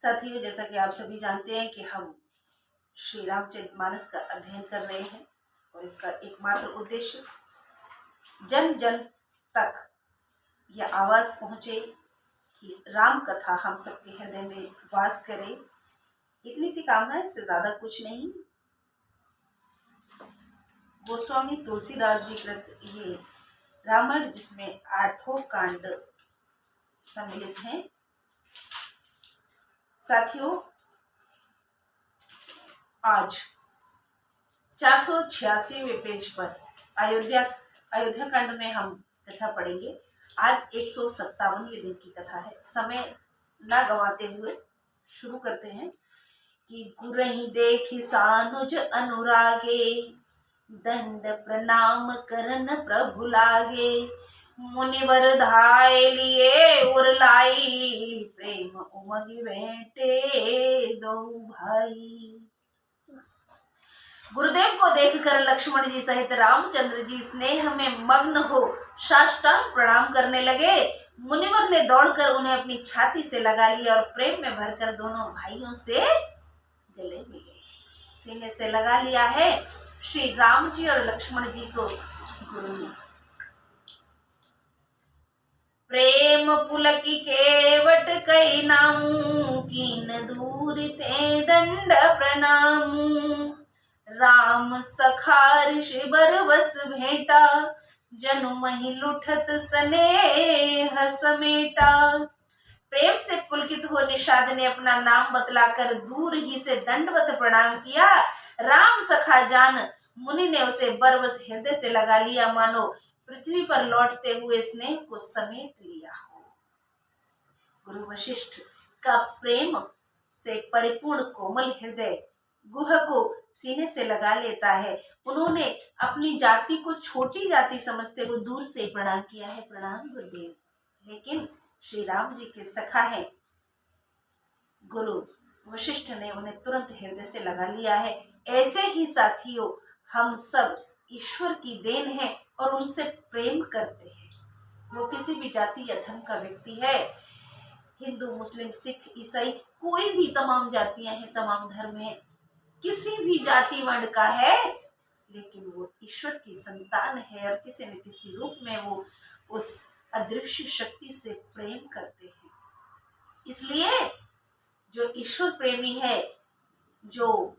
साथियों, जैसा कि आप सभी जानते हैं कि हम श्री रामचरितमानस का अध्ययन कर रहे हैं और इसका एकमात्र उद्देश्य जन जन तक यह आवाज पहुंचे कि राम कथा हम सबके हृदय में वास करे। इतनी सी कामना है, इससे ज्यादा कुछ नहीं। गोस्वामी तुलसीदास जी कृत ये रामायण, जिसमें 8 कांड सम्मिलित हैं। साथियों, आज 486वें पेज पर अयोध्या कांड में हम कथा पढ़ेंगे। आज 157वें दिन की कथा है। समय ना गंवाते हुए शुरू करते हैं कि गुरहि देखि सानुज अनुरागे, दंड प्रणाम करन प्रभु लागे। मुनिवर धाय लिए उर लाई, प्रेम उमगि भेंटे दो भाई। गुरुदेव को देखकर लक्ष्मण जी सहित रामचंद्र जी स्नेह में मग्न हो साष्टांग प्रणाम करने लगे। मुनिवर ने दौड़कर उन्हें अपनी छाती से लगा लिया और प्रेम में भरकर दोनों भाइयों से गले मिले। सीने से लगा लिया है श्री राम जी और लक्ष्मण जी को गुरु ने। प्रेम पुलकी केवट कई नामू, कीन दूर ते दंड प्रणामू। राम सखा ऋषि बरबस भेंटा, जनु महि लुठत स्नेह समेटा। प्रेम से पुलकित हो निषाद ने अपना नाम बतलाकर दूर ही से दंडवत प्रणाम किया। राम सखा जान मुनि ने उसे बरबस हृदय से लगा लिया, मानो पृथ्वी पर लौटते हुए स्नेह को समेट लिया हो। गुरु वशिष्ठ का प्रेम से परिपूर्ण कोमल हृदय गुह को सीने से लगा लेता है। उन्होंने अपनी जाति को छोटी जाति समझते हुए दूर से प्रणाम किया है। प्रणाम गुरुदेव। लेकिन श्री राम जी के सखा है गुरु वशिष्ठ ने उन्हें तुरंत हृदय से लगा लिया है। ऐसे ही साथियों, हम सब ईश्वर की देन है और उनसे प्रेम करते हैं। वो किसी भी जाति या धर्म का व्यक्ति है, हिंदू, मुस्लिम, सिख, ईसाई, कोई भी, तमाम जातियां हैं, तमाम धर्म है, किसी भी जाति वर्ण का है, लेकिन वो ईश्वर की संतान है और किसी न किसी रूप में वो उस अदृश्य शक्ति से प्रेम करते हैं। इसलिए जो ईश्वर प्रेमी है, जो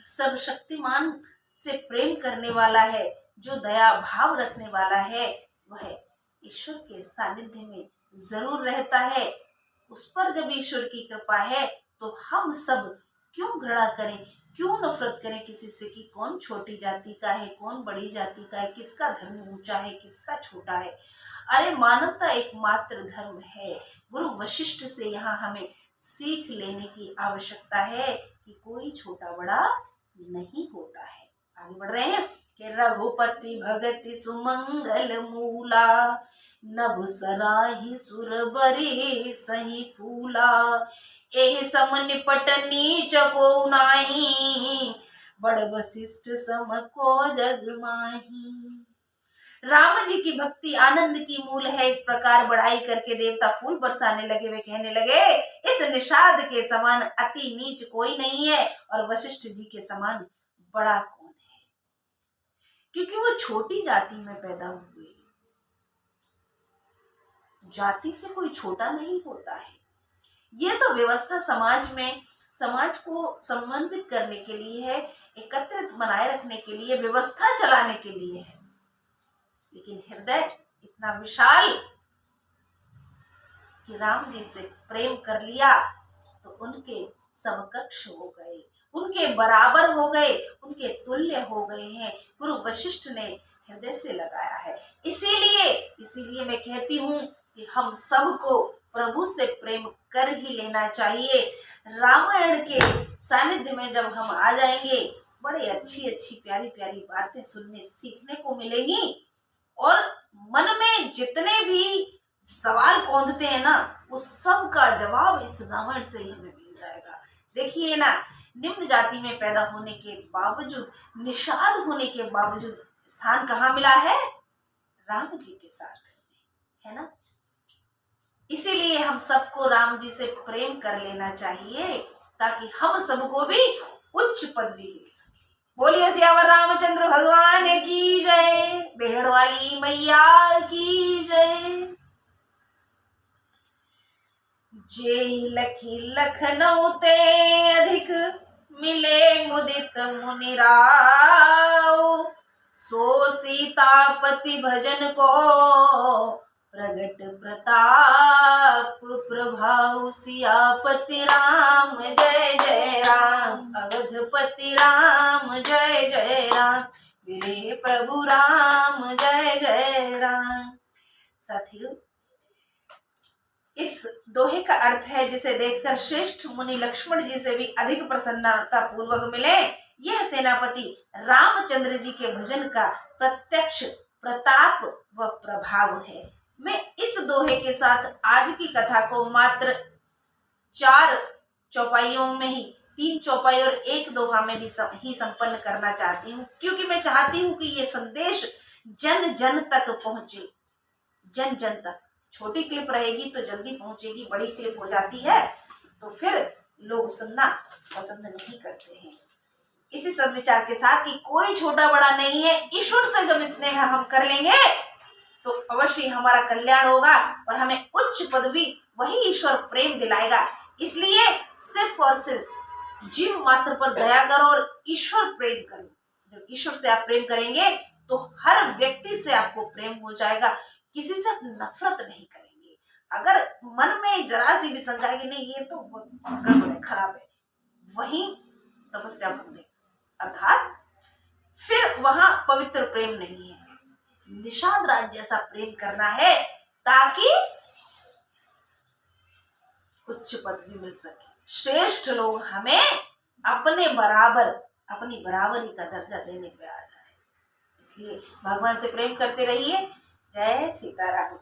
सर्वशक्तिमान से प्रेम करने वाला है, जो दया भाव रखने वाला है, वह ईश्वर के सानिध्य में जरूर रहता है। उस पर जब ईश्वर की कृपा है तो हम सब क्यों घृणा करें, क्यों नफरत करें किसी से कि कौन छोटी जाति का है, कौन बड़ी जाति का है, किसका धर्म ऊंचा है, किसका छोटा है। अरे मानवता एकमात्र धर्म है। गुरु वशिष्ठ से यहाँ हमें सीख लेने की आवश्यकता है कि कोई छोटा बड़ा नहीं होता है। आगे बढ़ रहे हैं कि रघुपति भगति सुमंगल मूला, नभ सराही सुर बरी सही फूला। एहि सम निपट नीच को नाही, बड़ वशिष्ठ सम को जग माही। राम जी की भक्ति आनंद की मूल है। इस प्रकार बढ़ाई करके देवता फूल बरसाने लगे। वे कहने लगे, इस निषाद के समान अति नीच कोई नहीं है और वशिष्ठ जी के समान बड़ा कौन है, क्योंकि वो छोटी जाति में पैदा हुए। जाति से कोई छोटा नहीं होता है। ये तो व्यवस्था समाज में, समाज को संबंधित करने के लिए है, एकत्रित बनाए रखने के लिए, व्यवस्था चलाने के लिए है। लेकिन हृदय इतना विशाल कि राम जी से प्रेम कर लिया तो उनके समकक्ष हो गए, उनके बराबर हो गए, उनके तुल्य हो गए हैं। गुरु वशिष्ठ ने हृदय से लगाया है। इसीलिए मैं कहती हूँ कि हम सबको प्रभु से प्रेम कर ही लेना चाहिए। रामायण के सानिध्य में जब हम आ जाएंगे, बड़े अच्छी प्यारी बातें सुनने सीखने को मिलेंगी और मन में जितने भी सवाल कौंधते हैं ना, उस सब का जवाब इस रामायण से ही हमें मिल जाएगा। देखिए ना, निम्न जाति में पैदा होने के बावजूद, निषाद होने के बावजूद स्थान कहाँ मिला है? राम जी के साथ, है ना। इसीलिए हम सबको राम जी से प्रेम कर लेना चाहिए ताकि हम सबको भी उच्च पदवी मिल सके। बोलिए सियावर रामचंद्र भगवान की जय, बेहड़ वाली मैया की जय। जे लखी लखनऊ ते अधिक मिले मुदित मुनिराव, सो सीतापति भजन को प्रगट प्रताप प्रभाव। सियापति राम जय जय राम, अवधपति राम जय जय राम, मेरे प्रभु राम जय जय राम। साथियों, इस दोहे का अर्थ है जिसे देखकर श्रेष्ठ मुनि लक्ष्मण जी से भी अधिक प्रसन्नता पूर्वक मिले, यह सेनापति रामचंद्र जी के भजन का प्रत्यक्ष प्रताप व प्रभाव है। मैं इस दोहे के साथ आज की कथा को मात्र 4 चौपाइयों में ही, 3 चौपाई और 1 दोहा में भी संपन्न करना चाहती हूँ, क्योंकि मैं चाहती हूँ कि ये संदेश जन जन तक पहुंचे, जन जन तक। छोटी क्लिप रहेगी तो जल्दी पहुंचेगी, बड़ी क्लिप हो जाती है तो फिर लोग सुनना पसंद नहीं करते हैं। इसी सद्विचार के साथ कि कोई छोटा बड़ा नहीं है, ईश्वर से जब स्नेह हम कर लेंगे तो अवश्य हमारा कल्याण होगा और हमें उच्च पदवी वही ईश्वर प्रेम दिलाएगा। इसलिए सिर्फ और सिर्फ जीव मात्र पर दया करो और ईश्वर प्रेम करो। जब ईश्वर से आप प्रेम करेंगे तो हर व्यक्ति से आपको प्रेम हो जाएगा, किसी से नफरत नहीं करेंगे। अगर मन में जरा सी भी शंका है कि नहीं ये तो बहुत गड़बड़ है, खराब है, वही तपस्या भंग है, अर्थात फिर वहां पवित्र प्रेम नहीं है। निषाद राज जैसा प्रेम करना है ताकि उच्च पदवी मिल सके, श्रेष्ठ लोग हमें अपने बराबर, अपनी बराबरी का दर्जा देने पे आ जाए। इसलिए भगवान से प्रेम करते रहिए। जय सीताराम।